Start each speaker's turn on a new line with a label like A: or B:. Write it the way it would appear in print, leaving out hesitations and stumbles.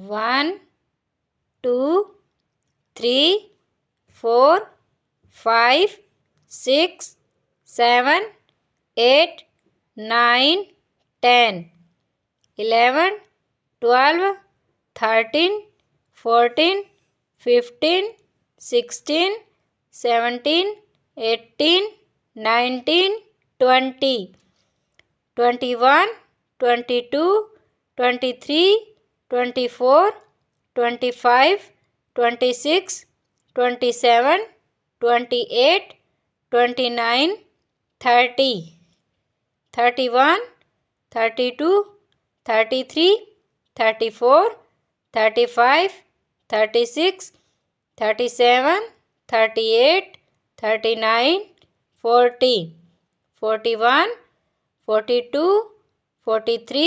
A: 1 2 3 4 5 6 7 8 9 10 11 12 13 14 15 16 17 18 19 20 21 22 23 24 25 26 27 28 29 30 31 32 33 34 35 36 37 38 39 40 41 42 43